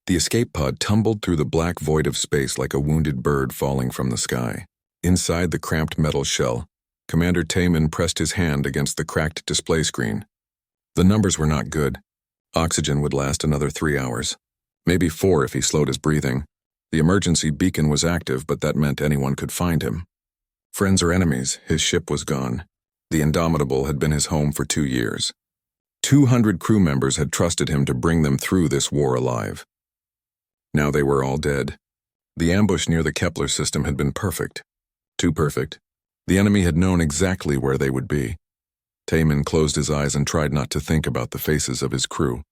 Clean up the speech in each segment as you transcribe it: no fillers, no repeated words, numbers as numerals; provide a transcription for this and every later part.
The escape pod tumbled through the black void of space like a wounded bird falling from the sky. Inside the cramped metal shell, Commander Taman pressed his hand against the cracked display screen. The numbers were not good. Oxygen would last another 3 hours. Maybe 4 if he slowed his breathing. The emergency beacon was active, but that meant anyone could find him. Friends or enemies, his ship was gone. The Indomitable had been his home for 2 years. 200 crew members had trusted him to bring them through this war alive. Now they were all dead. The ambush near the Kepler system had been perfect. Too perfect. The enemy had known exactly where they would be. Taman closed his eyes and tried not to think about the faces of his crew.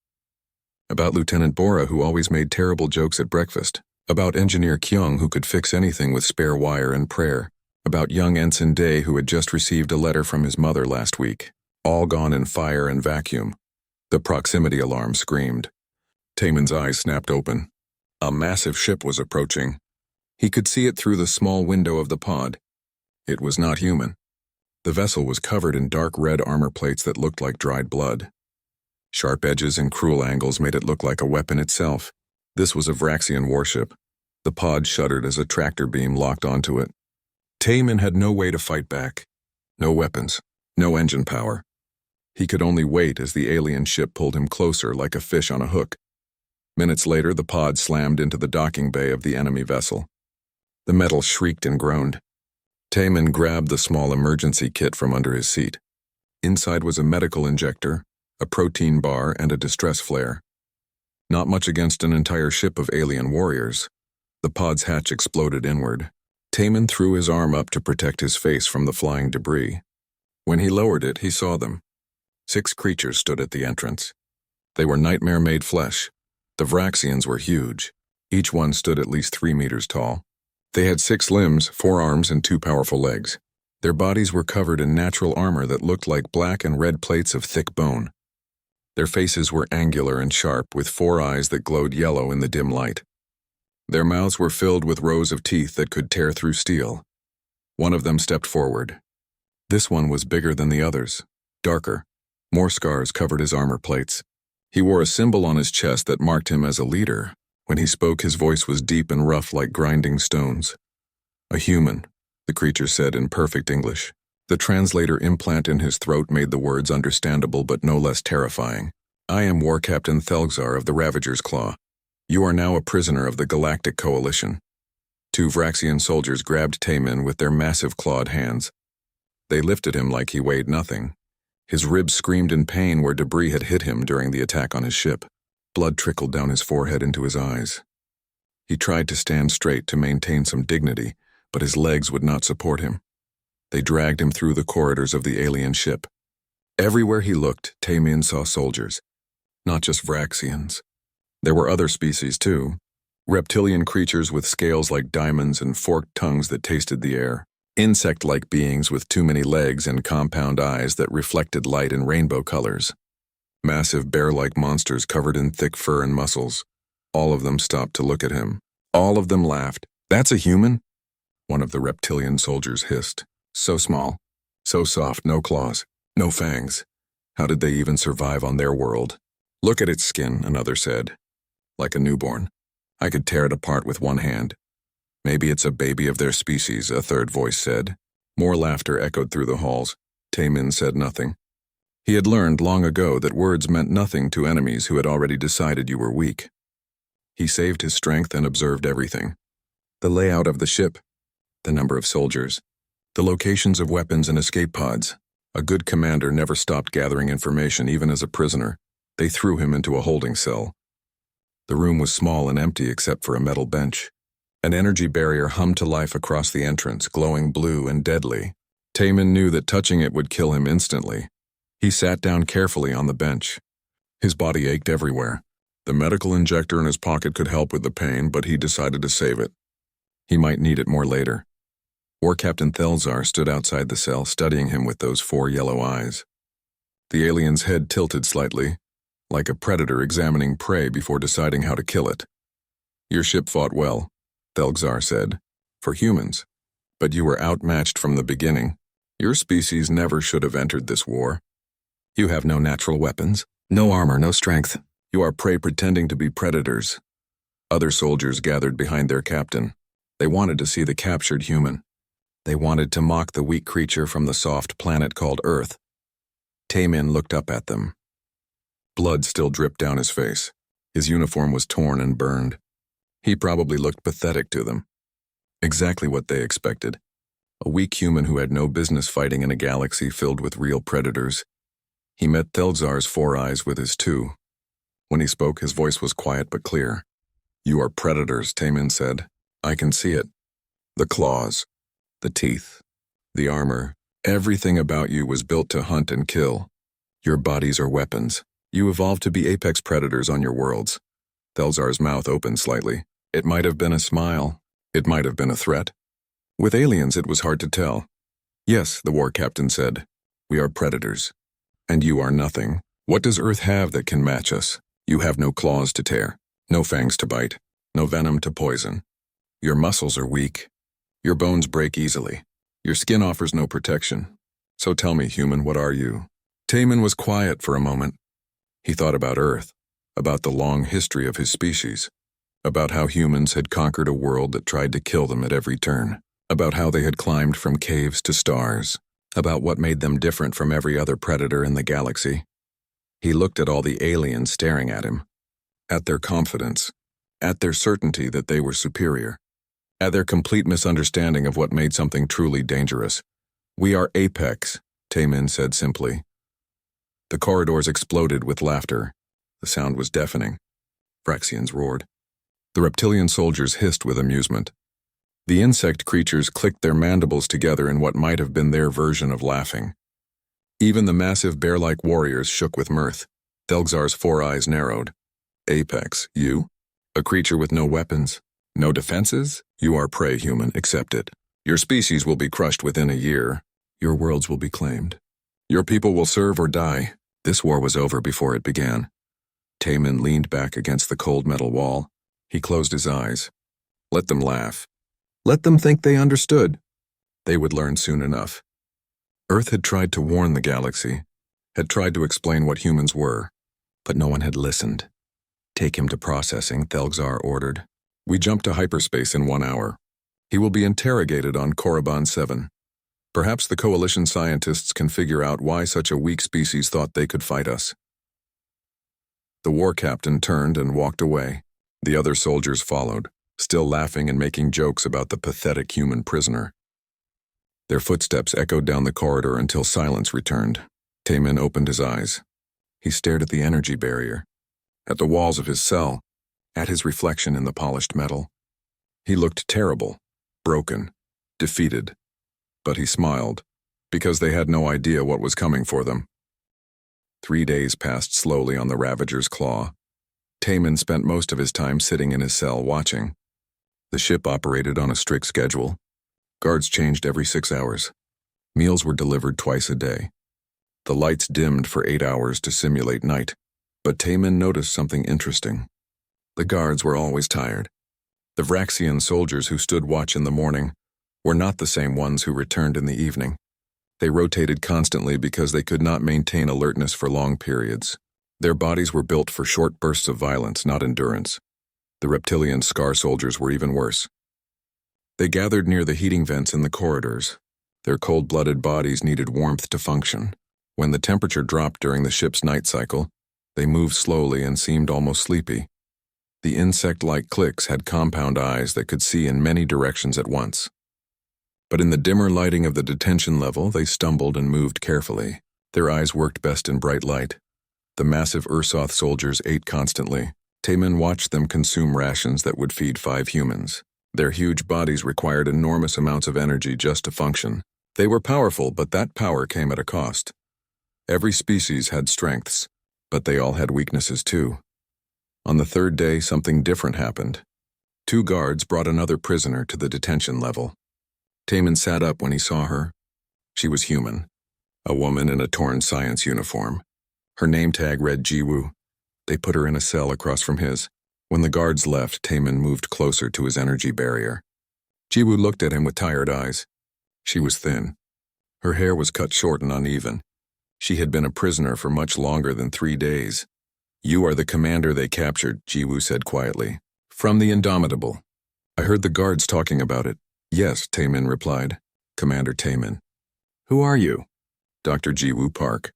About Lieutenant Bora, who always made terrible jokes at breakfast. About Engineer Kyung, who could fix anything with spare wire and prayer. About young Ensign Day, who had just received a letter from his mother last week. All gone in fire and vacuum. The proximity alarm screamed. Taman's eyes snapped open. A massive ship was approaching. He could see it through the small window of the pod. It was not human. The vessel was covered in dark red armor plates that looked like dried blood. Sharp edges and cruel angles made it look like a weapon itself. This was a Vraxian warship. The pod shuddered as a tractor beam locked onto it. Taman had no way to fight back. No weapons. No engine power. He could only wait as the alien ship pulled him closer like a fish on a hook. Minutes later, the pod slammed into the docking bay of the enemy vessel. The metal shrieked and groaned. Taman grabbed the small emergency kit from under his seat. Inside was a medical injector, a protein bar, and a distress flare. Not much against an entire ship of alien warriors. The pod's hatch exploded inward. Taman threw his arm up to protect his face from the flying debris. When he lowered it, he saw them. 6 creatures stood at the entrance. They were nightmare-made flesh. The Vraxians were huge. Each one stood at least 3 meters tall. They had 6 limbs, 4 arms, and 2 powerful legs. Their bodies were covered in natural armor that looked like black and red plates of thick bone. Their faces were angular and sharp, with 4 eyes that glowed yellow in the dim light. Their mouths were filled with rows of teeth that could tear through steel. One of them stepped forward. This one was bigger than the others, darker. More scars covered his armor plates. He wore a symbol on his chest that marked him as a leader. When he spoke, his voice was deep and rough like grinding stones. "A human," the creature said in perfect English. The translator implant in his throat made the words understandable but no less terrifying. "I am War Captain Thelgzar of the Ravager's Claw. You are now a prisoner of the Galactic Coalition." 2 Vraxian soldiers grabbed Taman with their massive clawed hands. They lifted him like he weighed nothing. His ribs screamed in pain where debris had hit him during the attack on his ship. Blood trickled down his forehead into his eyes. He tried to stand straight to maintain some dignity, but his legs would not support him. They dragged him through the corridors of the alien ship. Everywhere he looked, Taman saw soldiers. Not just Vraxians. There were other species, too. Reptilian creatures with scales like diamonds and forked tongues that tasted the air. Insect-like beings with too many legs and compound eyes that reflected light in rainbow colors. Massive bear-like monsters covered in thick fur and muscles. All of them stopped to look at him. All of them laughed. "That's a human?" one of the reptilian soldiers hissed. "So small. So soft, no claws, no fangs. How did they even survive on their world?" "Look at its skin," another said. "Like a newborn. I could tear it apart with one hand." "Maybe it's a baby of their species," a third voice said. More laughter echoed through the halls. Taman said nothing. He had learned long ago that words meant nothing to enemies who had already decided you were weak. He saved his strength and observed everything. The layout of the ship, the number of soldiers, the locations of weapons and escape pods. A good commander never stopped gathering information, even as a prisoner. They threw him into a holding cell. The room was small and empty except for a metal bench. An energy barrier hummed to life across the entrance, glowing blue and deadly. Taman knew that touching it would kill him instantly. He sat down carefully on the bench. His body ached everywhere. The medical injector in his pocket could help with the pain, but he decided to save it. He might need it more later. War Captain Thelgzar stood outside the cell, studying him with those 4 yellow eyes. The alien's head tilted slightly, like a predator examining prey before deciding how to kill it. "Your ship fought well," Thelgzar said, "for humans. But you were outmatched from the beginning. Your species never should have entered this war. You have no natural weapons, no armor, no strength. You are prey pretending to be predators. Other soldiers gathered behind their captain. They wanted to see the captured human. They wanted to mock the weak creature from the soft planet called Earth. Taemin looked up at them. Blood still dripped down his face. His uniform was torn and burned. He probably looked pathetic to them. Exactly what they expected. A weak human who had no business fighting in a galaxy filled with real predators. He met Thelzar's 4 eyes with his 2. When he spoke, his voice was quiet but clear. "You are predators," Taemin said. "I can see it. The claws, the teeth, the armor, everything about you was built to hunt and kill. Your bodies are weapons. You evolved to be apex predators on your worlds." Thelzar's mouth opened slightly. It might have been a smile. It might have been a threat. With aliens, it was hard to tell. "Yes," the war captain said. "We are predators. And you are nothing. What does Earth have that can match us? You have no claws to tear, no fangs to bite, no venom to poison. Your muscles are weak. Your bones break easily. Your skin offers no protection. So tell me, human, what are you?" Taemin was quiet for a moment. He thought about Earth, about the long history of his species, about how humans had conquered a world that tried to kill them at every turn, about how they had climbed from caves to stars, about what made them different from every other predator in the galaxy. He looked at all the aliens staring at him, at their confidence, at their certainty that they were superior, at their complete misunderstanding of what made something truly dangerous. "We are Apex," Taemin said simply. The corridors exploded with laughter. The sound was deafening. Vraxians roared. The reptilian soldiers hissed with amusement. The insect creatures clicked their mandibles together in what might have been their version of laughing. Even the massive bear-like warriors shook with mirth. Thelzar's 4 eyes narrowed. "Apex, you? A creature with no weapons, no defenses? You are prey, human, accept it. Your species will be crushed within a year. Your worlds will be claimed. Your people will serve or die." This war was over before it began. Taemin leaned back against the cold metal wall. He closed his eyes. Let them laugh. Let them think they understood. They would learn soon enough. Earth had tried to warn the galaxy, had tried to explain what humans were, but no one had listened. "Take him to processing," Thelzar ordered. "We jump to hyperspace in 1 hour. He will be interrogated on Korriban 7. Perhaps the Coalition scientists can figure out why such a weak species thought they could fight us." The war captain turned and walked away. The other soldiers followed, still laughing and making jokes about the pathetic human prisoner. Their footsteps echoed down the corridor until silence returned. Taemin opened his eyes. He stared at the energy barrier, at the walls of his cell, at his reflection in the polished metal. He looked terrible, broken, defeated. But he smiled, because they had no idea what was coming for them. 3 days passed slowly on the Ravager's claw. Taemin spent most of his time sitting in his cell watching. The ship operated on a strict schedule. Guards changed every 6 hours. Meals were delivered twice a day. The lights dimmed for 8 hours to simulate night, but Taemin noticed something interesting. The guards were always tired. The Vraxian soldiers who stood watch in the morning were not the same ones who returned in the evening. They rotated constantly because they could not maintain alertness for long periods. Their bodies were built for short bursts of violence, not endurance. The reptilian Scar soldiers were even worse. They gathered near the heating vents in the corridors. Their cold-blooded bodies needed warmth to function. When the temperature dropped during the ship's night cycle, they moved slowly and seemed almost sleepy. The insect-like cliques had compound eyes that could see in many directions at once. But in the dimmer lighting of the detention level, they stumbled and moved carefully. Their eyes worked best in bright light. The massive Ursoth soldiers ate constantly. Taemin watched them consume rations that would feed 5 humans. Their huge bodies required enormous amounts of energy just to function. They were powerful, but that power came at a cost. Every species had strengths, but they all had weaknesses too. On the 3rd day, something different happened. 2 guards brought another prisoner to the detention level. Taemin sat up when he saw her. She was human, a woman in a torn science uniform. Her name tag read Jiwoo. They put her in a cell across from his. When the guards left, Taemin moved closer to his energy barrier. Jiwoo looked at him with tired eyes. She was thin. Her hair was cut short and uneven. She had been a prisoner for much longer than 3 days. "You are the commander they captured," Jiwoo said quietly. From the Indomitable. I heard the guards talking about it. Yes, Taemin replied. Commander Taemin. Who are you? Dr. Jiwoo Park.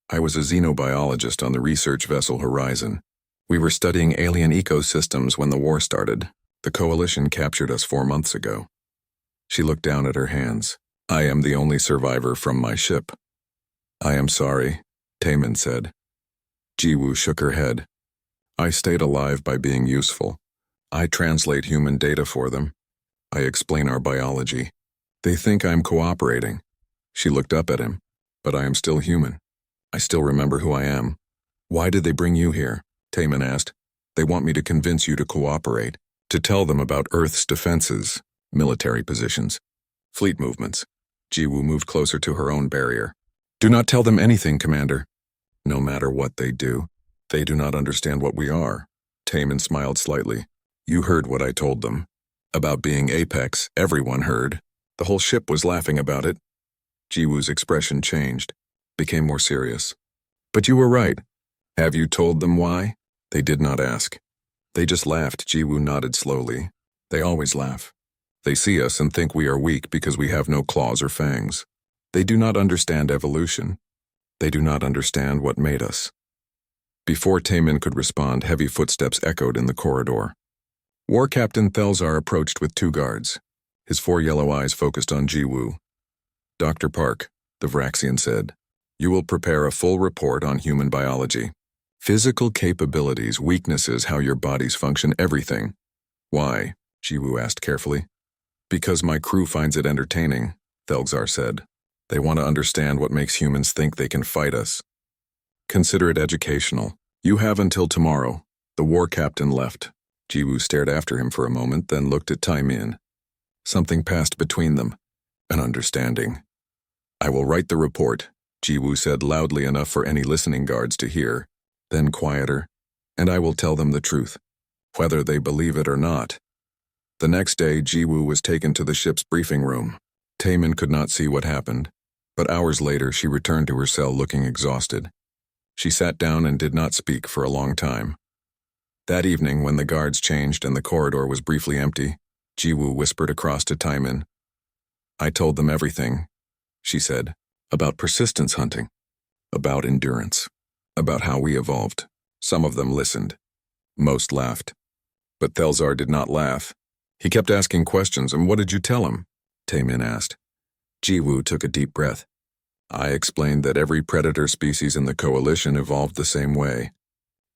I was a xenobiologist on the research vessel Horizon. We were studying alien ecosystems when the war started. The Coalition captured us 4 months ago. She looked down at her hands. I am the only survivor from my ship. I am sorry, Taemin said. Jiwoo shook her head. I stayed alive by being useful. I translate human data for them. I explain our biology. They think I'm cooperating. She looked up at him. But I am still human. I still remember who I am. Why did they bring you here? Taemin asked. They want me to convince you to cooperate, to tell them about Earth's defenses, military positions, fleet movements. Jiwoo moved closer to her own barrier. Do not tell them anything, Commander. No matter what they do not understand what we are. Taemin smiled slightly. You heard what I told them. About being Apex, everyone heard. The whole ship was laughing about it. Jiwoo's expression changed, became more serious. But you were right. Have you told them why? They did not ask. They just laughed. Jiwoo nodded slowly. They always laugh. They see us and think we are weak because we have no claws or fangs. They do not understand evolution. They do not understand what made us. Before Taemin could respond, heavy footsteps echoed in the corridor. War Captain Thelzar approached with 2 guards. His 4 yellow eyes focused on Jiwoo. Dr. Park, the Vraxian said, you will prepare a full report on human biology. Physical capabilities, weaknesses, how your bodies function, everything. Why? Jiwoo asked carefully. Because my crew finds it entertaining, Thelzar said. They want to understand what makes humans think they can fight us. Consider it educational. You have until tomorrow. The war captain left. Jiwoo stared after him for a moment, then looked at Taemin. Something passed between them. An understanding. I will write the report, Jiwoo said loudly enough for any listening guards to hear, then quieter, and I will tell them the truth, whether they believe it or not. The next day, Jiwoo was taken to the ship's briefing room. Taemin could not see what happened, but hours later she returned to her cell looking exhausted. She sat down and did not speak for a long time. That evening, when the guards changed and the corridor was briefly empty, Jiwoo whispered across to Taemin. I told them everything, she said, about persistence hunting, about endurance, about how we evolved. Some of them listened. Most laughed. But Thelzar did not laugh. He kept asking questions. And what did you tell him? Taemin asked. Jiwoo took a deep breath. I explained that every predator species in the Coalition evolved the same way.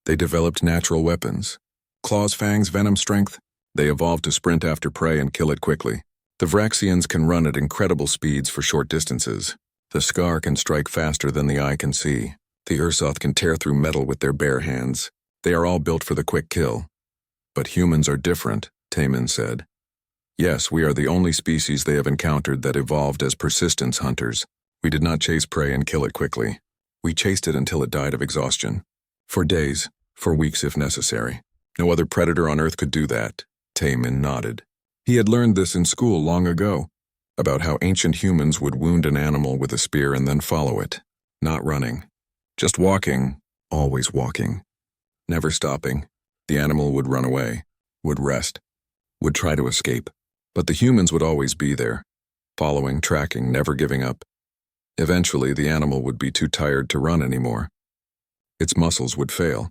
They developed natural weapons. Claws, fangs, venom, strength. They evolved to sprint after prey and kill it quickly. The Vraxians can run at incredible speeds for short distances. The Scar can strike faster than the eye can see. The Ursoth can tear through metal with their bare hands. They are all built for the quick kill. But humans are different, Taemin said. Yes, we are the only species they have encountered that evolved as persistence hunters. We did not chase prey and kill it quickly. We chased it until it died of exhaustion. For days, for weeks if necessary. No other predator on Earth could do that. Taemin nodded. He had learned this in school long ago, about how ancient humans would wound an animal with a spear and then follow it, not running. Just walking, always walking. Never stopping. The animal would run away, would rest, would try to escape. But the humans would always be there, following, tracking, never giving up. Eventually, the animal would be too tired to run anymore. Its muscles would fail.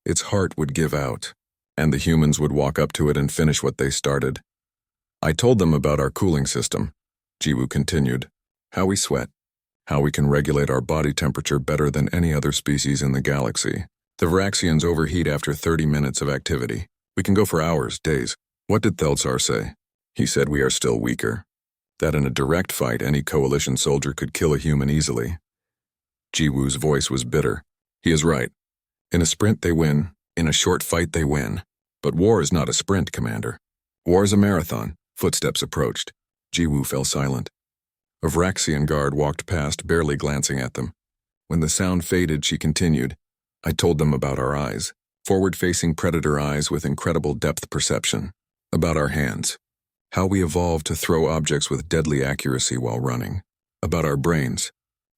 Its heart would give out, and the humans would walk up to it and finish what they started. I told them about our cooling system, Jiwoo continued, how we sweat, how we can regulate our body temperature better than any other species in the galaxy. The Vraxians overheat after 30 minutes of activity. We can go for hours, days. What did Thelzar say? He said we are still weaker. That in a direct fight, any Coalition soldier could kill a human easily. Jiwoo's voice was bitter. He is right. In a sprint they win. In a short fight they win. But war is not a sprint, Commander. War is a marathon. Footsteps approached. Jiwoo fell silent. A Vraxian guard walked past, barely glancing at them. When the sound faded, she continued. I told them about our eyes. Forward-facing predator eyes with incredible depth perception. About our hands. How we evolved to throw objects with deadly accuracy while running. About our brains.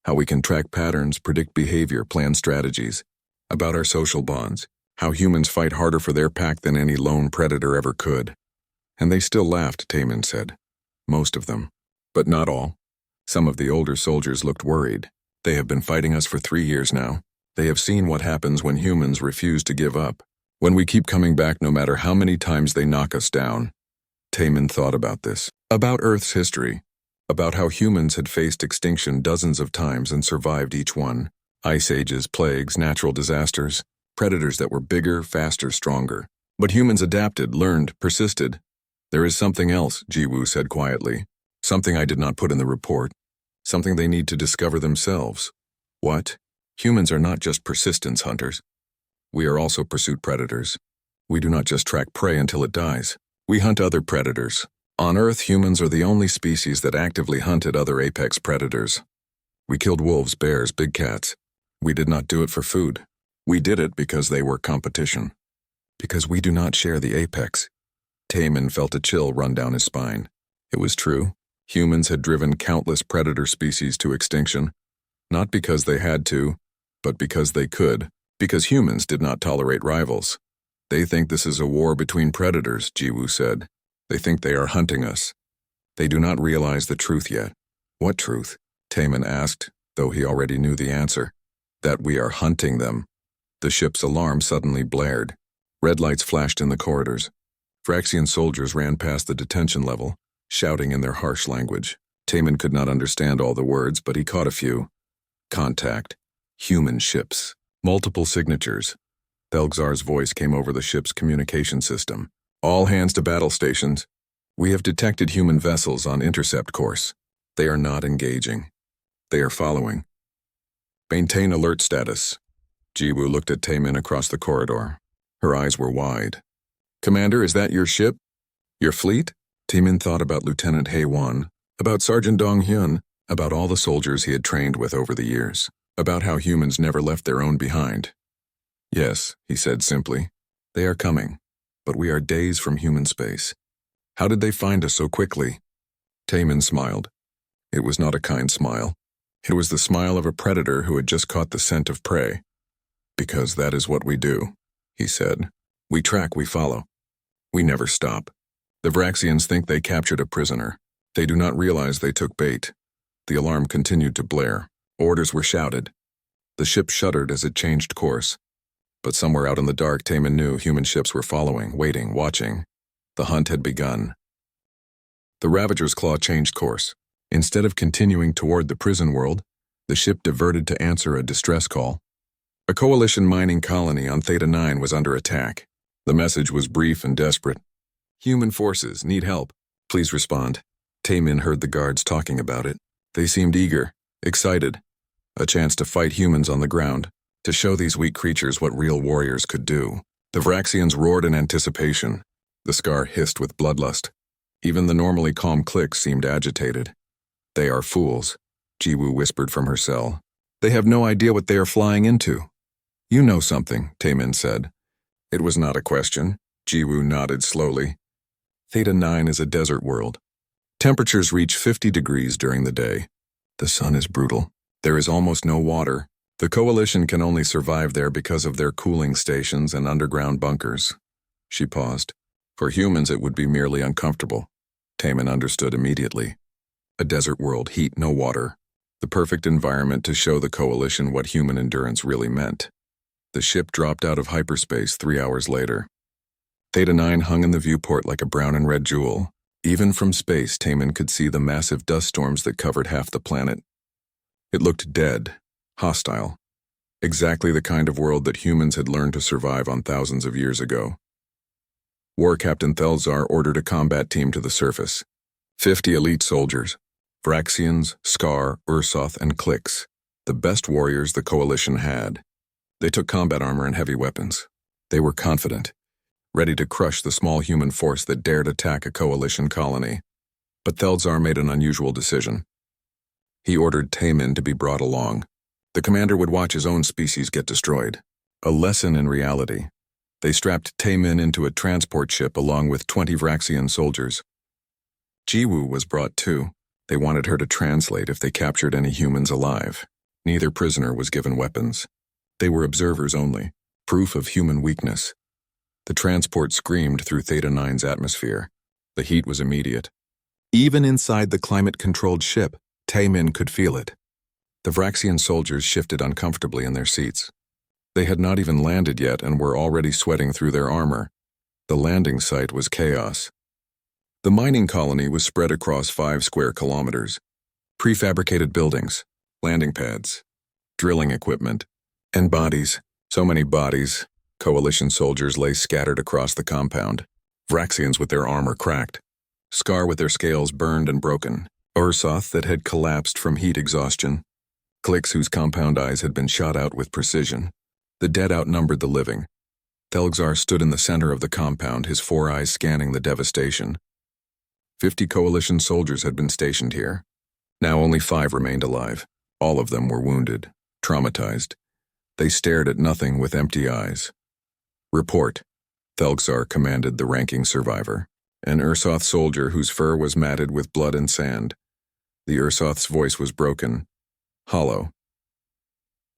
How we can track patterns, predict behavior, plan strategies. About our social bonds. How humans fight harder for their pack than any lone predator ever could. And they still laughed, Taemin said. Most of them. But not all. Some of the older soldiers looked worried. They have been fighting us for 3 years now. They have seen what happens when humans refuse to give up. When we keep coming back no matter how many times they knock us down. Taemin thought about this. About Earth's history. About how humans had faced extinction dozens of times and survived each one. Ice ages, plagues, natural disasters. Predators that were bigger, faster, stronger. But humans adapted, learned, persisted. There is something else, Jiwoo said quietly. Something I did not put in the report. Something they need to discover themselves. What? Humans are not just persistence hunters. We are also pursuit predators. We do not just track prey until it dies. We hunt other predators. On Earth, humans are the only species that actively hunted other apex predators. We killed wolves, bears, big cats. We did not do it for food. We did it because they were competition. Because we do not share the apex. Taemin felt a chill run down his spine. It was true. Humans had driven countless predator species to extinction. Not because they had to, but because they could. Because humans did not tolerate rivals. They think this is a war between predators, Jiwoo said. They think they are hunting us. They do not realize the truth yet. What truth? Taemin asked, though he already knew the answer. That we are hunting them. The ship's alarm suddenly blared. Red lights flashed in the corridors. Vraxian soldiers ran past the detention level, shouting in their harsh language. Taemin could not understand all the words, but he caught a few. Contact. Human ships. Multiple signatures. Thelgzar's voice came over the ship's communication system. All hands to battle stations. We have detected human vessels on intercept course. They are not engaging. They are following. Maintain alert status. Jiwoo looked at Taemin across the corridor. Her eyes were wide. Commander, is that your ship? Your fleet? Taemin thought about Lieutenant Hae-won, about Sergeant Dong-hyun, about all the soldiers he had trained with over the years, about how humans never left their own behind. Yes, he said simply. They are coming, but we are days from human space. How did they find us so quickly? Taemin smiled. It was not a kind smile. It was the smile of a predator who had just caught the scent of prey. Because that is what we do, he said. We track, we follow. We never stop. The Vraxians think they captured a prisoner. They do not realize they took bait. The alarm continued to blare. Orders were shouted. The ship shuddered as it changed course. But somewhere out in the dark, Taemin knew human ships were following, waiting, watching. The hunt had begun. The Ravager's claw changed course. Instead of continuing toward the prison world, the ship diverted to answer a distress call. A coalition mining colony on Theta 9 was under attack. The message was brief and desperate. Human forces need help. Please respond. Taemin heard the guards talking about it. They seemed eager, excited. A chance to fight humans on the ground, to show these weak creatures what real warriors could do. The Vraxians roared in anticipation. The Scar hissed with bloodlust. Even the normally calm clique seemed agitated. They are fools, Jiwoo whispered from her cell. They have no idea what they are flying into. You know something, Taemin said. It was not a question. Jiwoo nodded slowly. Theta 9 is a desert world. Temperatures reach 50 degrees during the day. The sun is brutal. There is almost no water. The coalition can only survive there because of their cooling stations and underground bunkers. She paused. For humans, it would be merely uncomfortable. Taemin understood immediately. A desert world, heat, no water. The perfect environment to show the coalition what human endurance really meant. The ship dropped out of hyperspace 3 hours later. Theta 9 hung in the viewport like a brown and red jewel. Even from space, Taemin could see the massive dust storms that covered half the planet. It looked dead, hostile. Exactly the kind of world that humans had learned to survive on thousands of years ago. War Captain Thelgzar ordered a combat team to the surface. 50 elite soldiers. Vraxians, Scar, Ursoth, and cliques. The best warriors the coalition had. They took combat armor and heavy weapons. They were confident, ready to crush the small human force that dared attack a coalition colony. But Thelgzar made an unusual decision. He ordered Taemin to be brought along. The commander would watch his own species get destroyed. A lesson in reality. They strapped Taemin into a transport ship along with 20 Vraxian soldiers. Jiwoo was brought too. They wanted her to translate if they captured any humans alive. Neither prisoner was given weapons. They were observers only. Proof of human weakness. The transport screamed through Theta 9's atmosphere. The heat was immediate. Even inside the climate-controlled ship, Taemin could feel it. The Vraxian soldiers shifted uncomfortably in their seats. They had not even landed yet and were already sweating through their armor. The landing site was chaos. The mining colony was spread across 5 square kilometers. Prefabricated buildings, landing pads, drilling equipment, and bodies. So many bodies. Coalition soldiers lay scattered across the compound. Vraxians with their armor cracked. Scar with their scales burned and broken. Ursoth that had collapsed from heat exhaustion. Clix whose compound eyes had been shot out with precision. The dead outnumbered the living. Thelgzar stood in the center of the compound, his 4 eyes scanning the devastation. 50 Coalition soldiers had been stationed here. Now only 5 remained alive. All of them were wounded, traumatized. They stared at nothing with empty eyes. Report, Thelgzar commanded the ranking survivor, an Ursoth soldier whose fur was matted with blood and sand. The Ursoth's voice was broken, hollow.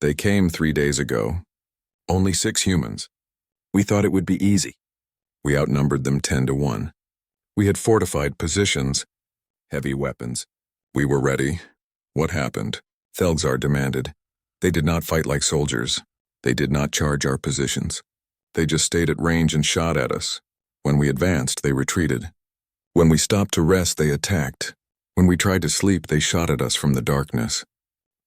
They came 3 days ago. Only 6 humans. We thought it would be easy. We outnumbered them 10 to 1. We had fortified positions, heavy weapons. We were ready. What happened? Thelgzar demanded. They did not fight like soldiers. They did not charge our positions. They just stayed at range and shot at us. When we advanced, they retreated. When we stopped to rest, they attacked. When we tried to sleep, they shot at us from the darkness.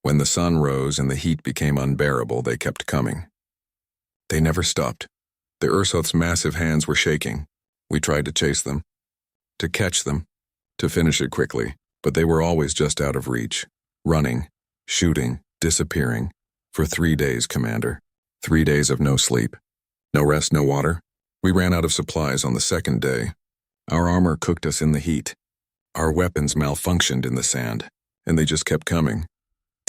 When the sun rose and the heat became unbearable, they kept coming. They never stopped. The Ursoth's massive hands were shaking. We tried to chase them, to catch them, to finish it quickly, but they were always just out of reach. Running, shooting, disappearing. For 3 days, Commander. 3 days of no sleep. No rest, no water. We ran out of supplies on the 2nd day. Our armor cooked us in the heat. Our weapons malfunctioned in the sand, and they just kept coming.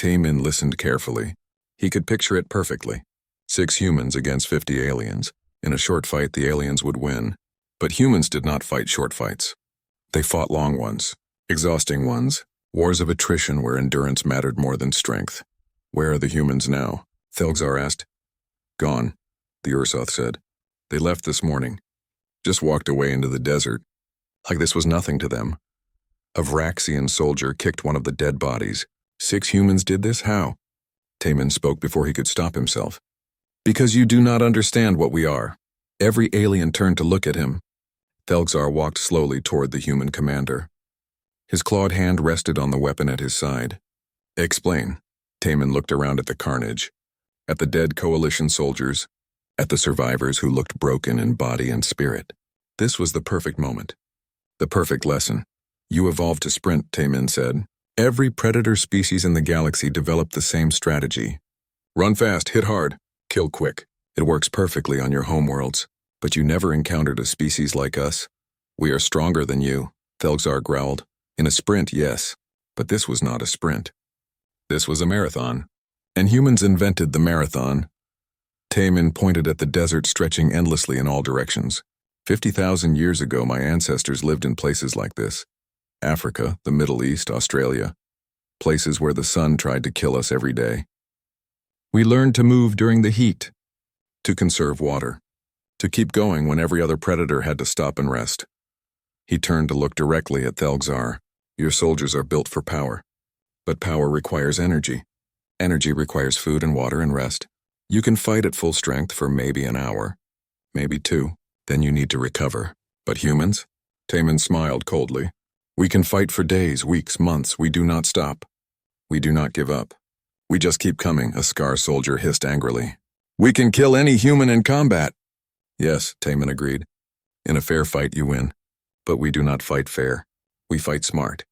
Taemin listened carefully. He could picture it perfectly. 6 humans against 50 aliens. In a short fight, the aliens would win. But humans did not fight short fights. They fought long ones, exhausting ones, wars of attrition where endurance mattered more than strength. Where are the humans now? Thelgzar asked. Gone, the Ursoth said. They left this morning. Just walked away into the desert. Like this was nothing to them. A Vraxian soldier kicked one of the dead bodies. 6 humans did this? How? Taemin spoke before he could stop himself. Because you do not understand what we are. Every alien turned to look at him. Thelgzar walked slowly toward the human commander. His clawed hand rested on the weapon at his side. Explain. Taemin looked around at the carnage, at the dead coalition soldiers, at the survivors who looked broken in body and spirit. This was the perfect moment. The perfect lesson. You evolved to sprint, Taemin said. Every predator species in the galaxy developed the same strategy. Run fast, hit hard, kill quick. It works perfectly on your homeworlds, but you never encountered a species like us. We are stronger than you, Thelgzar growled. In a sprint, yes, but this was not a sprint. This was a marathon, and humans invented the marathon. Taemin pointed at the desert stretching endlessly in all directions. 50,000 years ago, my ancestors lived in places like this. Africa, the Middle East, Australia. Places where the sun tried to kill us every day. We learned to move during the heat, to conserve water, to keep going when every other predator had to stop and rest. He turned to look directly at Thelgzar. Your soldiers are built for power. But power requires energy. Energy requires food and water and rest. You can fight at full strength for maybe an hour, maybe 2. Then you need to recover. But humans? Taemin smiled coldly. We can fight for days, weeks, months. We do not stop. We do not give up. We just keep coming, a Scar soldier hissed angrily. We can kill any human in combat. Yes, Taemin agreed. In a fair fight you win. But we do not fight fair. We fight smart.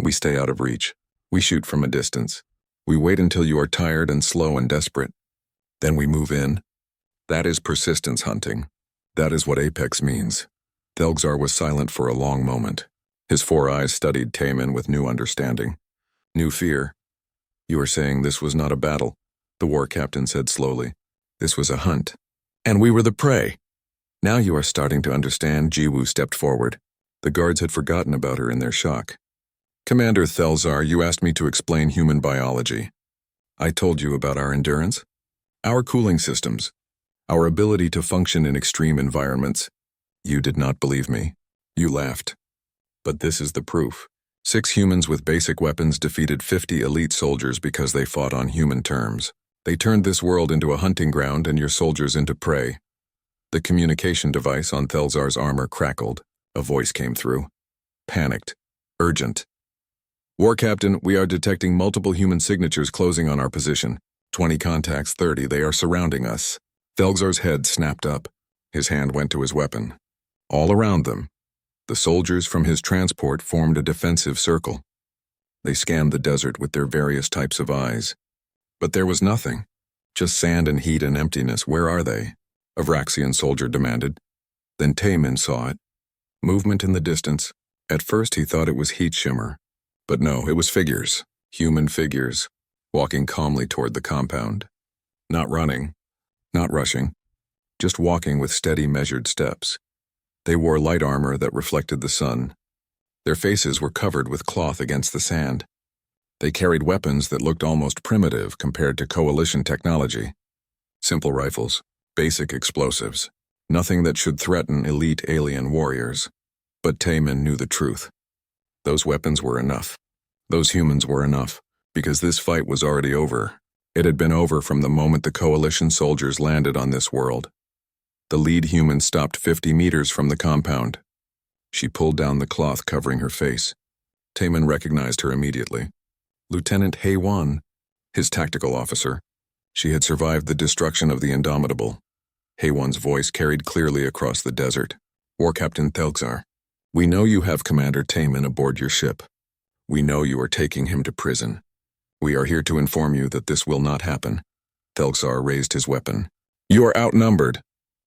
We stay out of reach. We shoot from a distance. We wait until you are tired and slow and desperate. Then we move in. That is persistence hunting. That is what Apex means. Thelgzar was silent for a long moment. His 4 eyes studied Taemin with new understanding. New fear. You are saying this was not a battle, the war captain said slowly. This was a hunt. And we were the prey. Now you are starting to understand, Jiwoo stepped forward. The guards had forgotten about her in their shock. Commander Thelgzar, you asked me to explain human biology. I told you about our endurance, our cooling systems, Our ability to function in extreme environments. You did not believe me. You laughed. But this is the proof. 6 humans with basic weapons defeated 50 elite soldiers because they fought on human terms. They turned this world into a hunting ground and your soldiers into prey. The communication device on Thelzar's armor crackled. A voice came through. Panicked. Urgent. War Captain, we are detecting multiple human signatures closing on our position. 20 contacts, 30, they are surrounding us. Thelzar's head snapped up. His hand went to his weapon. All around them, the soldiers from his transport formed a defensive circle. They scanned the desert with their various types of eyes. But there was nothing. Just sand and heat and emptiness. Where are they? A Vraxian soldier demanded. Then Taemin saw it. Movement in the distance. At first he thought it was heat shimmer. But no, it was figures. Human figures. Walking calmly toward the compound. Not running. Not rushing. Just walking with steady, measured steps. They wore light armor that reflected the sun. Their faces were covered with cloth against the sand. They carried weapons that looked almost primitive compared to Coalition technology. Simple rifles, basic explosives, nothing that should threaten elite alien warriors. But Taemin knew the truth. Those weapons were enough. Those humans were enough, because this fight was already over. It had been over from the moment the Coalition soldiers landed on this world. The lead human stopped 50 meters from the compound. She pulled down the cloth covering her face. Taemin recognized her immediately. Lieutenant Heywan, his tactical officer. She had survived the destruction of the Indomitable. Heywan's voice carried clearly across the desert. War Captain Thelzar, we know you have Commander Taemin aboard your ship. We know you are taking him to prison. We are here to inform you that this will not happen. Thelzar raised his weapon. You are outnumbered.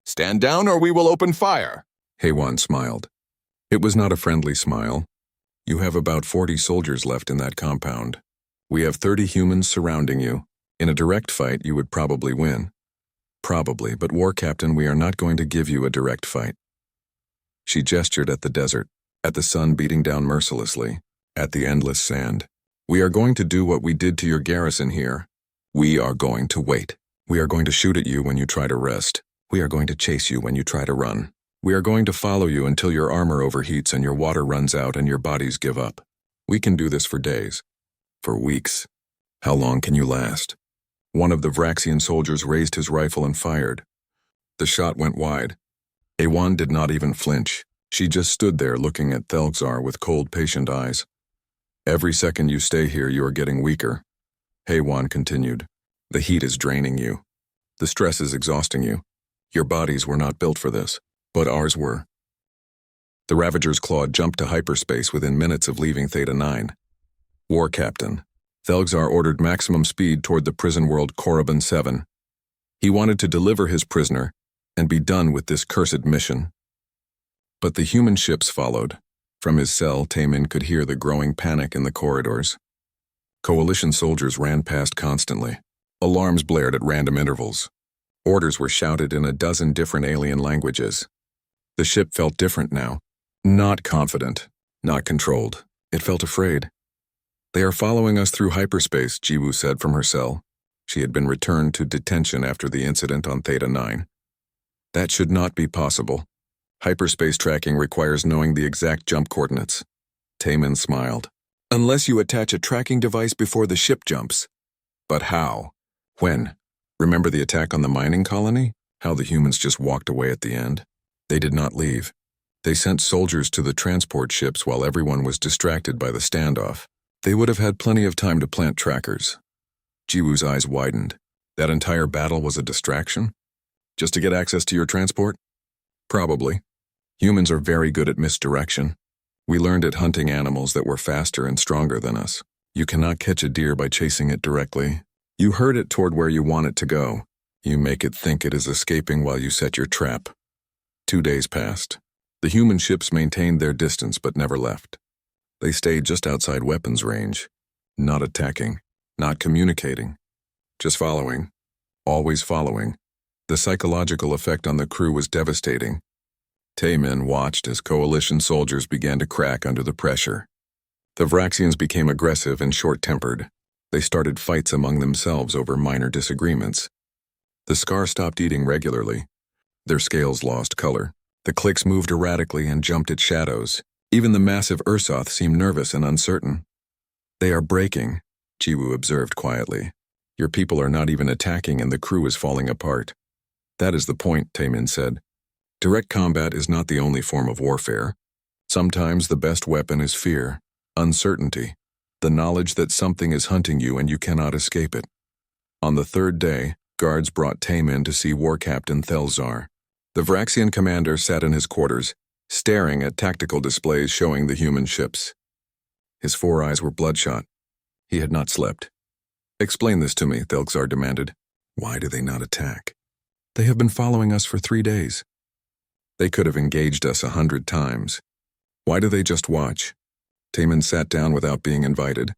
Stand down or we will open fire. Heywan smiled. It was not a friendly smile. You have about 40 soldiers left in that compound. We have 30 humans surrounding you. In a direct fight, you would probably win. Probably, but War Captain, we are not going to give you a direct fight. She gestured at the desert, at the sun beating down mercilessly, at the endless sand. We are going to do what we did to your garrison here. We are going to wait. We are going to shoot at you when you try to rest. We are going to chase you when you try to run. We are going to follow you until your armor overheats and your water runs out and your bodies give up. We can do this for days. For weeks. How long can you last? One of the Vraxian soldiers raised his rifle and fired. The shot went wide. Heywan did not even flinch. She just stood there looking at Thelzar with cold, patient eyes. Every second you stay here, you are getting weaker. Heywan continued. The heat is draining you. The stress is exhausting you. Your bodies were not built for this, but ours were. The Ravager's claw jumped to hyperspace within minutes of leaving Theta 9. War Captain. Thelzar ordered maximum speed toward the prison world Korriban 7. He wanted to deliver his prisoner and be done with this cursed mission. But the human ships followed. From his cell, Taemin could hear the growing panic in the corridors. Coalition soldiers ran past constantly. Alarms blared at random intervals. Orders were shouted in a dozen different alien languages. The ship felt different now. Not confident, not controlled. It felt afraid. They are following us through hyperspace, Jiwoo said from her cell. She had been returned to detention after the incident on Theta 9. That should not be possible. Hyperspace tracking requires knowing the exact jump coordinates. Taemin smiled. Unless you attach a tracking device before the ship jumps. But how? When? Remember the attack on the mining colony? How the humans just walked away at the end? They did not leave. They sent soldiers to the transport ships while everyone was distracted by the standoff. They would have had plenty of time to plant trackers. Jiwoo's eyes widened. That entire battle was a distraction? Just to get access to your transport? Probably. Humans are very good at misdirection. We learned it hunting animals that were faster and stronger than us. You cannot catch a deer by chasing it directly. You herd it toward where you want it to go. You make it think it is escaping while you set your trap. 2 days passed. The human ships maintained their distance but never left. They stayed just outside weapons range, not attacking, not communicating, just following, always following. The psychological effect on the crew was devastating. Taemin watched as Coalition soldiers began to crack under the pressure. The Vraxians became aggressive and short-tempered. They started fights among themselves over minor disagreements. The Scar stopped eating regularly. Their scales lost color. The clicks moved erratically and jumped at shadows. Even the massive Ursoth seemed nervous and uncertain. They are breaking, Jiwoo observed quietly. Your people are not even attacking and the crew is falling apart. That is the point, Taemin said. Direct combat is not the only form of warfare. Sometimes the best weapon is fear, uncertainty, the knowledge that something is hunting you and you cannot escape it. On the third day, guards brought Taemin to see War Captain Thelzar. The Vraxian commander sat in his quarters, staring at tactical displays showing the human ships. His 4 eyes were bloodshot. He had not slept. Explain this to me, Thelzar demanded. Why do they not attack? They have been following us for 3 days. They could have engaged us 100 times. Why do they just watch? Taemin sat down without being invited.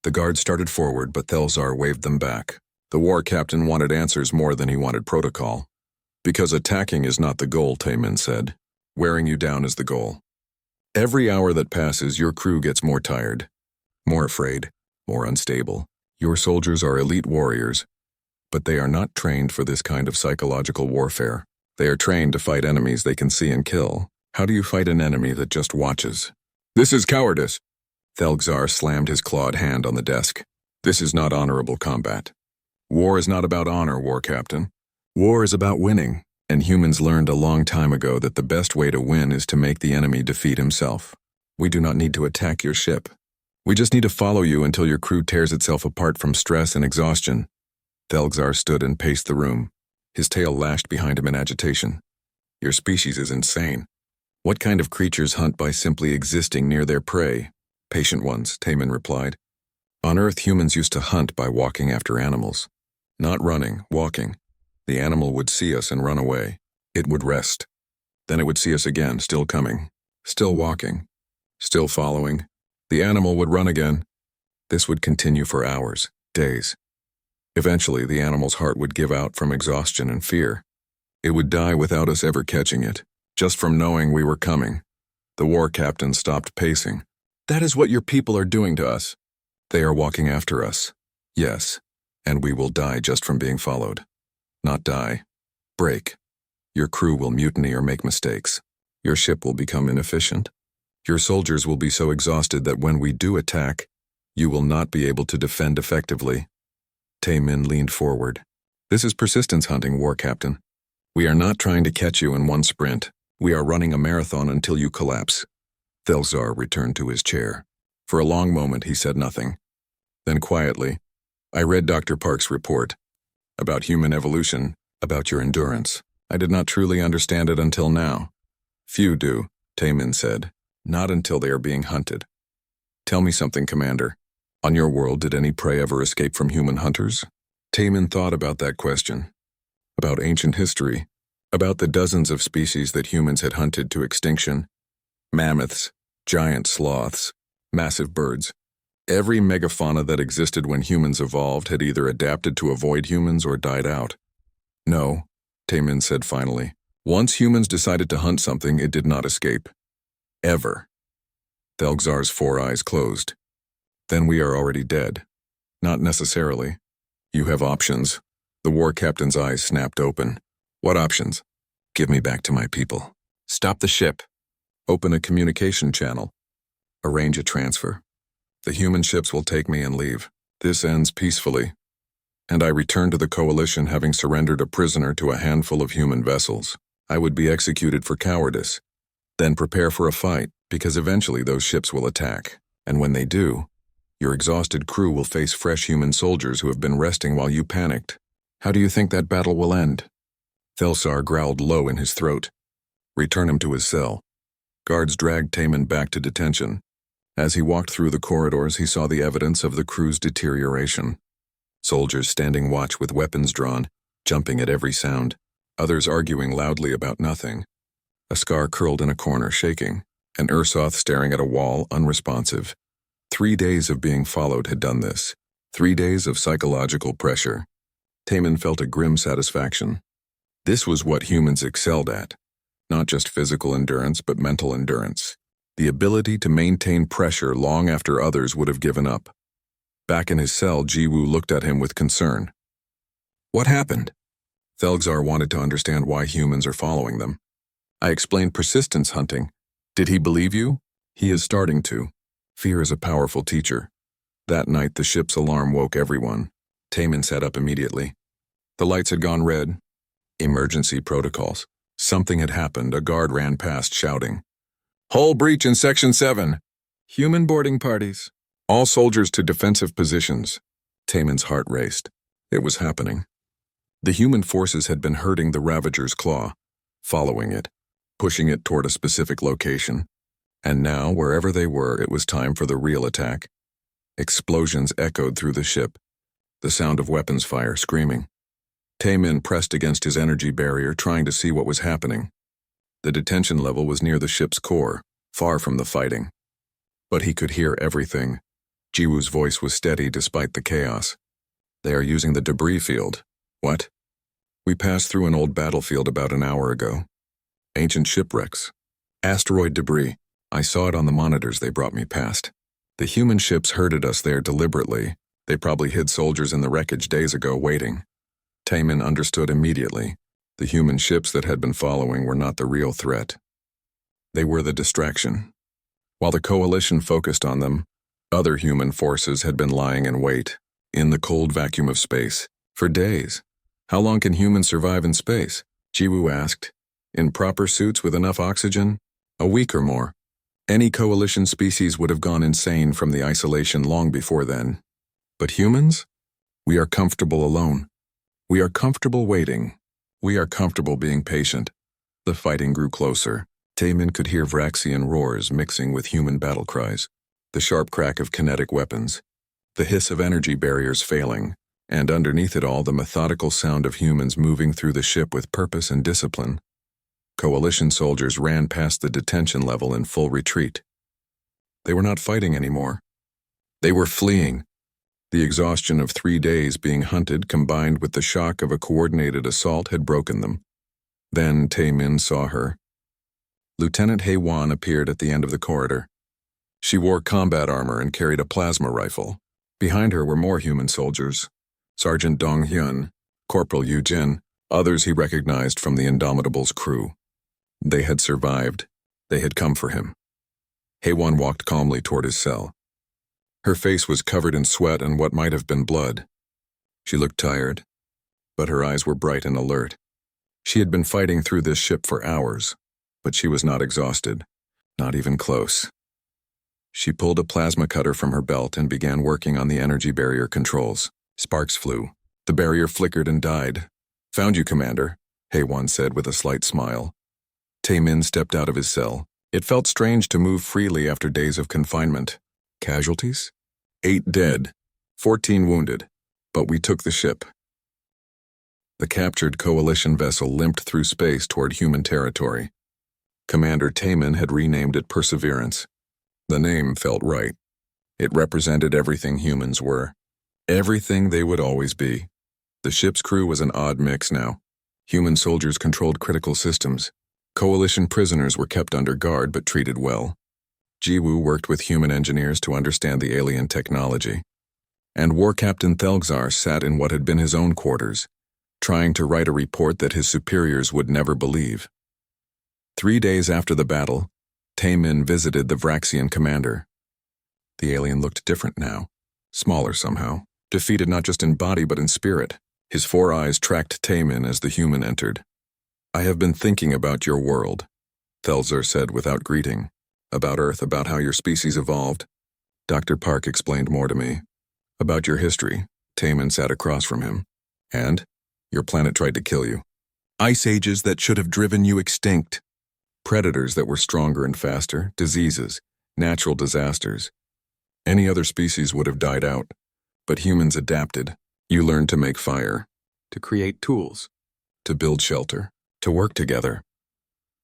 The guards started forward, but Thelzar waved them back. The war captain wanted answers more than he wanted protocol. Because attacking is not the goal, Taemin said. Wearing you down is the goal. Every hour that passes, your crew gets more tired, more afraid, more unstable. Your soldiers are elite warriors, but they are not trained for this kind of psychological warfare. They are trained to fight enemies they can see and kill. How do you fight an enemy that just watches? This is cowardice. Thelzar slammed his clawed hand on the desk. This is not honorable combat. War is not about honor, War Captain. War is about winning, and humans learned a long time ago that the best way to win is to make the enemy defeat himself. We do not need to attack your ship. We just need to follow you until your crew tears itself apart from stress and exhaustion. Thelzar stood and paced the room. His tail lashed behind him in agitation. Your species is insane. What kind of creatures hunt by simply existing near their prey? Patient ones, Taemin replied. On Earth, humans used to hunt by walking after animals. Not running, walking. The animal would see us and run away. It would rest. Then it would see us again, still coming, still walking, still following. The animal would run again. This would continue for hours, days. Eventually, the animal's heart would give out from exhaustion and fear. It would die without us ever catching it, just from knowing we were coming. The war captain stopped pacing. That is what your people are doing to us. They are walking after us. Yes, and we will die just from being followed. Not die. Break. Your crew will mutiny or make mistakes. Your ship will become inefficient. Your soldiers will be so exhausted that when we do attack, you will not be able to defend effectively. Taemin leaned forward. This is persistence hunting, War Captain. We are not trying to catch you in one sprint. We are running a marathon until you collapse. Thelzar returned to his chair. For a long moment, he said nothing. Then quietly, I read Dr. Park's report. About human evolution, about your endurance. I did not truly understand it until now. Few do, Taemin said. Not until they are being hunted. Tell me something, Commander. On your world, did any prey ever escape from human hunters? Taemin thought about that question. About ancient history. About the dozens of species that humans had hunted to extinction. Mammoths, giant sloths, massive birds. Every megafauna that existed when humans evolved had either adapted to avoid humans or died out. No, Taemin said finally. Once humans decided to hunt something, it did not escape. Ever. Thelzar's 4 eyes closed. Then we are already dead. Not necessarily. You have options. The war captain's eyes snapped open. What options? Give me back to my people. Stop the ship. Open a communication channel. Arrange a transfer. The human ships will take me and leave. This ends peacefully. And I return to the coalition having surrendered a prisoner to a handful of human vessels. I would be executed for cowardice. Then prepare for a fight, because eventually those ships will attack. And when they do, your exhausted crew will face fresh human soldiers who have been resting while you panicked. How do you think that battle will end? Thelzar growled low in his throat. Return him to his cell. Guards dragged Taemin back to detention. As he walked through the corridors, he saw the evidence of the crew's deterioration. Soldiers standing watch with weapons drawn, jumping at every sound. Others arguing loudly about nothing. A Scar curled in a corner, shaking. An Ursoth staring at a wall, unresponsive. 3 days of being followed had done this. 3 days of psychological pressure. Taemin felt a grim satisfaction. This was what humans excelled at. Not just physical endurance, but mental endurance. The ability to maintain pressure long after others would have given up. Back in his cell, Jiwoo looked at him with concern. What happened? Thelgzar wanted to understand why humans are following them. I explained persistence hunting. Did he believe you? He is starting to. Fear is a powerful teacher. That night, the ship's alarm woke everyone. Taman sat up immediately. The lights had gone red. Emergency protocols. Something had happened. A guard ran past, shouting, "Hull breach in Section 7. Human boarding parties. All soldiers to defensive positions." Taman's heart raced. It was happening. The human forces had been herding the Ravager's claw, following it, pushing it toward a specific location. And now, wherever they were, it was time for the real attack. Explosions echoed through the ship, the sound of weapons fire, screaming. Taman pressed against his energy barrier, trying to see what was happening. The detention level was near the ship's core, far from the fighting. But he could hear everything. Jiwoo's voice was steady despite the chaos. "They are using the debris field." "What?" "We passed through an old battlefield about an hour ago. Ancient shipwrecks. Asteroid debris. I saw it on the monitors they brought me past. The human ships herded us there deliberately. They probably hid soldiers in the wreckage days ago waiting." Taman understood immediately. The human ships that had been following were not the real threat. They were the distraction. While the coalition focused on them, other human forces had been lying in wait, in the cold vacuum of space, for days. "How long can humans survive in space?" Jiwoo asked. "In proper suits with enough oxygen? A week or more. Any coalition species would have gone insane from the isolation long before then. But humans? We are comfortable alone. We are comfortable waiting. We are comfortable being patient." The fighting grew closer. Taman could hear Vraxian roars mixing with human battle cries, the sharp crack of kinetic weapons, the hiss of energy barriers failing, and underneath it all the methodical sound of humans moving through the ship with purpose and discipline. Coalition soldiers ran past the detention level in full retreat. They were not fighting anymore. They were fleeing. The exhaustion of 3 days being hunted combined with the shock of a coordinated assault had broken them. Then Taemin saw her. Lieutenant Haewon appeared at the end of the corridor. She wore combat armor and carried a plasma rifle. Behind her were more human soldiers. Sergeant Dong Hyun, Corporal Yu Jin, others he recognized from the Indomitable's crew. They had survived. They had come for him. Haewon walked calmly toward his cell. Her face was covered in sweat and what might have been blood. She looked tired, but her eyes were bright and alert. She had been fighting through this ship for hours, but she was not exhausted, not even close. She pulled a plasma cutter from her belt and began working on the energy barrier controls. Sparks flew. The barrier flickered and died. "Found you, Commander," Haewon said with a slight smile. Taemin stepped out of his cell. It felt strange to move freely after days of confinement. Casualties? 8 dead, 14 wounded, but we took the ship. The captured coalition vessel limped through space toward human territory. Commander Taemin had renamed it Perseverance. The name felt right. It represented everything humans were. Everything they would always be. The ship's crew was an odd mix now. Human soldiers controlled critical systems. Coalition prisoners were kept under guard but treated well. Jiwoo worked with human engineers to understand the alien technology. And War Captain Thelgzar sat in what had been his own quarters, trying to write a report that his superiors would never believe. 3 days after the battle, Taemin visited the Vraxian commander. The alien looked different now, smaller somehow, defeated not just in body but in spirit. His 4 eyes tracked Taemin as the human entered. "I have been thinking about your world," Thelzar said without greeting. "About Earth, about how your species evolved." Dr. Park explained more to me. "About your history." Taemin sat across from him. "And? Your planet tried to kill you. Ice ages that should have driven you extinct. Predators that were stronger and faster, diseases, natural disasters. Any other species would have died out. But humans adapted. You learned to make fire, to create tools, to build shelter, to work together."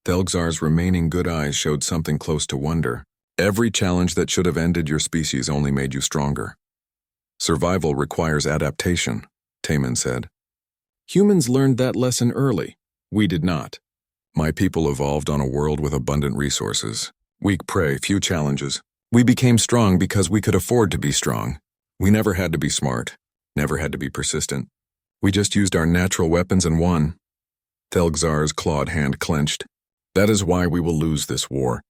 Thelgzar's remaining good eyes showed something close to wonder. "Every challenge that should have ended your species only made you stronger. Survival requires adaptation," Taemin said. "Humans learned that lesson early. We did not. My people evolved on a world with abundant resources. Weak prey, few challenges. We became strong because we could afford to be strong. We never had to be smart, never had to be persistent. We just used our natural weapons and won. Thelgzar's clawed hand clenched. That is why we will lose this war.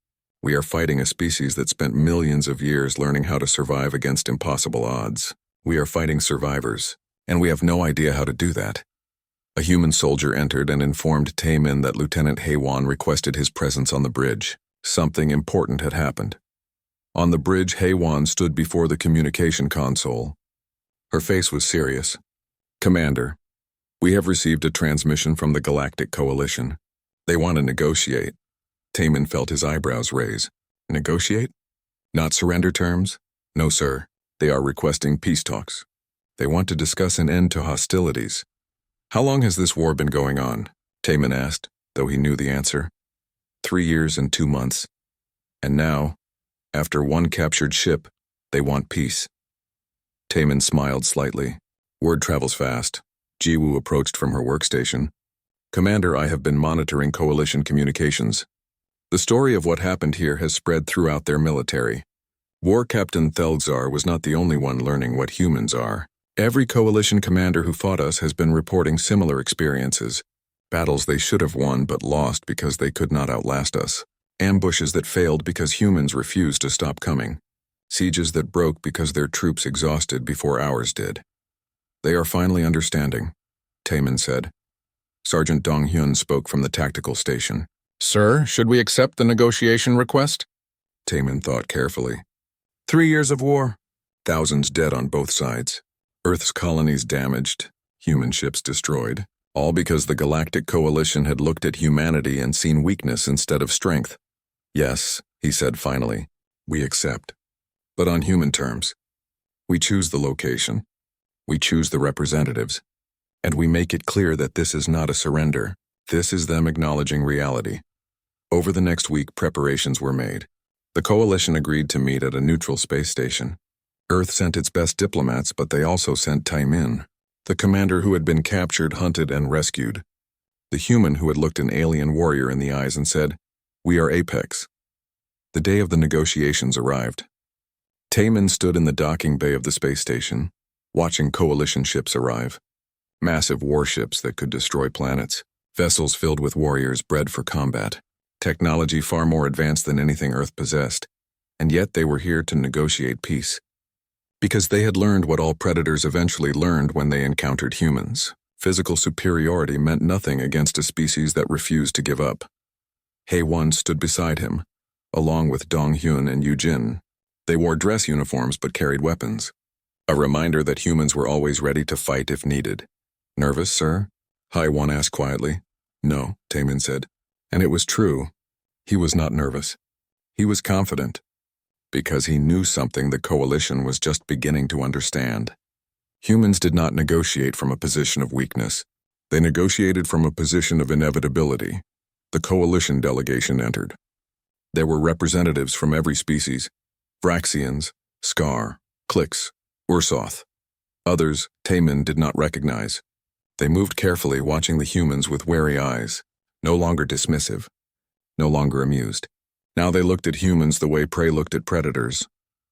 We are fighting a species that spent millions of years learning how to survive against impossible odds. We are fighting survivors, and we have no idea how to do that. A human soldier entered and informed Taemin that Lieutenant Haywan requested his presence on the bridge. Something important had happened. On the bridge, Haywan stood before the communication console. Her face was serious. Commander, we have received a transmission from the Galactic Coalition. They want to negotiate. Taemin felt his eyebrows raise. Negotiate? Not surrender terms? No, sir. They are requesting peace talks. They want to discuss an end to hostilities. How long has this war been going on? Taemin asked, though he knew the answer. 3 years and 2 months. And now, after one captured ship, they want peace. Taemin smiled slightly. Word travels fast. Jiwoo approached from her workstation. Commander, I have been monitoring Coalition communications. The story of what happened here has spread throughout their military. War Captain Thelgzar was not the only one learning what humans are. Every Coalition commander who fought us has been reporting similar experiences. Battles they should have won but lost because they could not outlast us. Ambushes that failed because humans refused to stop coming. Sieges that broke because their troops exhausted before ours did. They are finally understanding, Taemin said. Sergeant Dong-hyun spoke from the tactical station. Sir, should we accept the negotiation request? Taemin thought carefully. 3 years of war. Thousands dead on both sides. Earth's colonies damaged, human ships destroyed, all because the Galactic Coalition had looked at humanity and seen weakness instead of strength. Yes, he said finally, we accept. But on human terms. We choose the location. We choose the representatives. And we make it clear that this is not a surrender. This is them acknowledging reality. Over the next week, preparations were made. The Coalition agreed to meet at a neutral space station. Earth sent its best diplomats, but they also sent Taemin, the commander who had been captured, hunted, and rescued. The human who had looked an alien warrior in the eyes and said, "We are Apex." The day of the negotiations arrived. Taemin stood in the docking bay of the space station, watching Coalition ships arrive. Massive warships that could destroy planets, vessels filled with warriors bred for combat, technology far more advanced than anything Earth possessed, and yet they were here to negotiate peace. Because they had learned what all predators eventually learned when they encountered humans. Physical superiority meant nothing against a species that refused to give up. Hae-won stood beside him, along with Dong-hyun and Yu-jin. They wore dress uniforms but carried weapons. A reminder that humans were always ready to fight if needed. Nervous, sir? Hae-won asked quietly. No, Taemin said. And it was true. He was not nervous. He was confident. Because he knew something the Coalition was just beginning to understand. Humans did not negotiate from a position of weakness. They negotiated from a position of inevitability. The Coalition delegation entered. There were representatives from every species. Vraxians, Scar, Klix, Ursoth. Others, Taemin did not recognize. They moved carefully, watching the humans with wary eyes, no longer dismissive, no longer amused. Now they looked at humans the way prey looked at predators.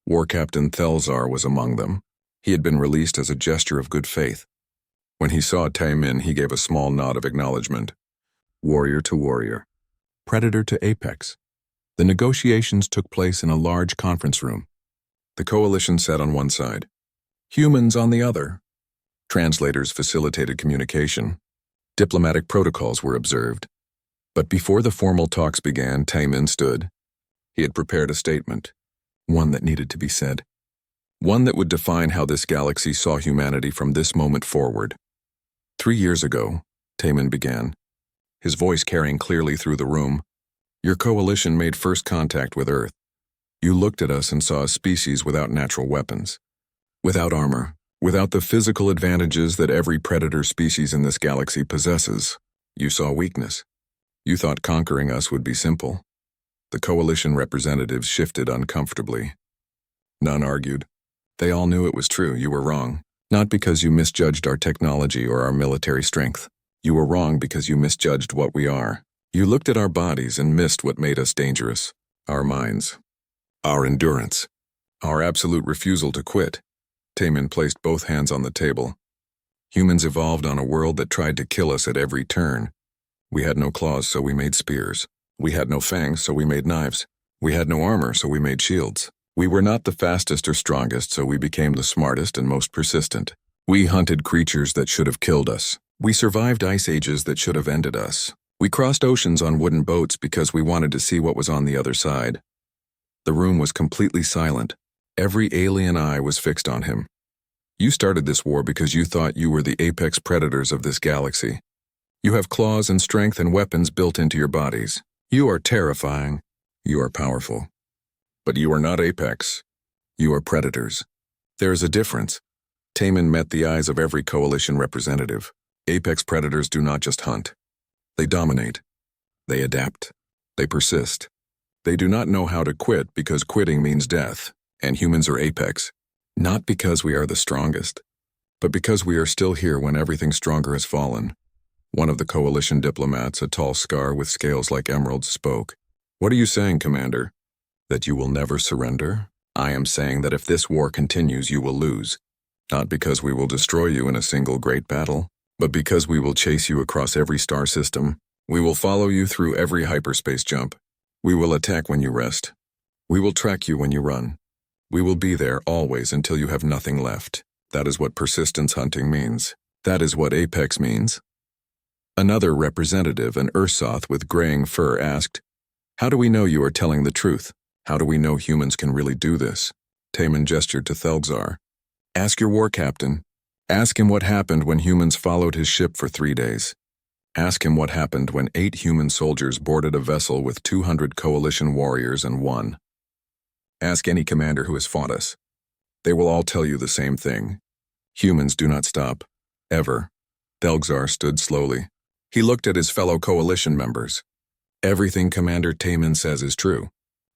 War Captain Thelgzar was among them. He had been released as a gesture of good faith. When he saw Taemin, he gave a small nod of acknowledgement. Warrior to warrior. Predator to apex. The negotiations took place in a large conference room. The Coalition sat on one side. Humans on the other. Translators facilitated communication. Diplomatic protocols were observed. But before the formal talks began, Taemin stood. He had prepared a statement, one that needed to be said. One that would define how this galaxy saw humanity from this moment forward. 3 years ago, Taemin began, his voice carrying clearly through the room. Your Coalition made first contact with Earth. You looked at us and saw a species without natural weapons, without armor, without the physical advantages that every predator species in this galaxy possesses. You saw weakness. You thought conquering us would be simple. The Coalition representatives shifted uncomfortably. None argued. They all knew it was true. You were wrong. Not because you misjudged our technology or our military strength. You were wrong because you misjudged what we are. You looked at our bodies and missed what made us dangerous. Our minds. Our endurance. Our absolute refusal to quit. Taemin placed both hands on the table. Humans evolved on a world that tried to kill us at every turn. We had no claws, so we made spears. We had no fangs, so we made knives. We had no armor, so we made shields. We were not the fastest or strongest, so we became the smartest and most persistent. We hunted creatures that should have killed us. We survived ice ages that should have ended us. We crossed oceans on wooden boats because we wanted to see what was on the other side. The room was completely silent. Every alien eye was fixed on him. You started this war because you thought you were the apex predators of this galaxy. You have claws and strength and weapons built into your bodies. You are terrifying. You are powerful. But you are not apex. You are predators. There is a difference. Taman met the eyes of every coalition representative. Apex predators do not just hunt. They dominate. They adapt. They persist. They do not know how to quit because quitting means death, and humans are apex. Not because we are the strongest, but because we are still here when everything stronger has fallen. One of the coalition diplomats, a tall scar with scales like emeralds, spoke. "What are you saying, Commander? That you will never surrender? I am saying that if this war continues, you will lose. Not because we will destroy you in a single great battle, but because we will chase you across every star system. We will follow you through every hyperspace jump. We will attack when you rest. We will track you when you run. We will be there always until you have nothing left. That is what persistence hunting means. That is what apex means." Another representative, an Ursoth with graying fur, asked, "How do we know you are telling the truth? How do we know humans can really do this?" Taman gestured to Thelgzar. "Ask your war captain. Ask him what happened when humans followed his ship for 3 days. Ask him what happened when 8 human soldiers boarded a vessel with 200 coalition warriors and won. Ask any commander who has fought us. They will all tell you the same thing. Humans do not stop. Ever." Thelgzar stood slowly. He looked at his fellow coalition members. "Everything Commander Taman says is true.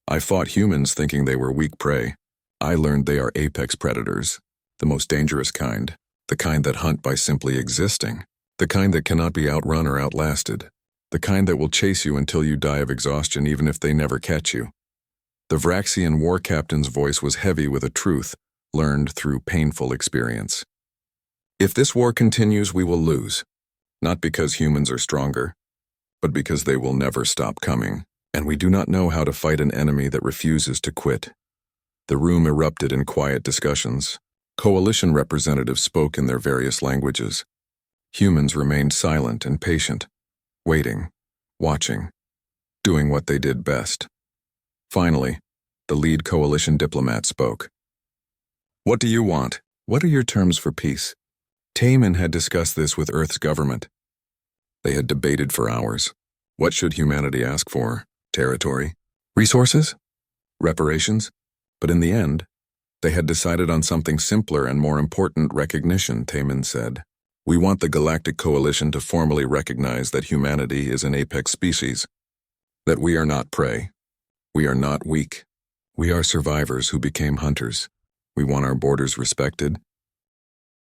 I fought humans thinking they were weak prey. I learned they are apex predators, the most dangerous kind, the kind that hunt by simply existing, the kind that cannot be outrun or outlasted, the kind that will chase you until you die of exhaustion even if they never catch you." The Vraxian war captain's voice was heavy with a truth learned through painful experience. "If this war continues, we will lose. Not because humans are stronger, but because they will never stop coming, and we do not know how to fight an enemy that refuses to quit." The room erupted in quiet discussions. Coalition representatives spoke in their various languages. Humans remained silent and patient, waiting, watching, doing what they did best. Finally, the lead coalition diplomat spoke. "What do you want? What are your terms for peace?" Taman had discussed this with Earth's government. They had debated for hours. What should humanity ask for? Territory? Resources? Reparations? But in the end, they had decided on something simpler and more important: recognition, Taman said. "We want the Galactic Coalition to formally recognize that humanity is an apex species, that we are not prey. We are not weak. We are survivors who became hunters. We want our borders respected,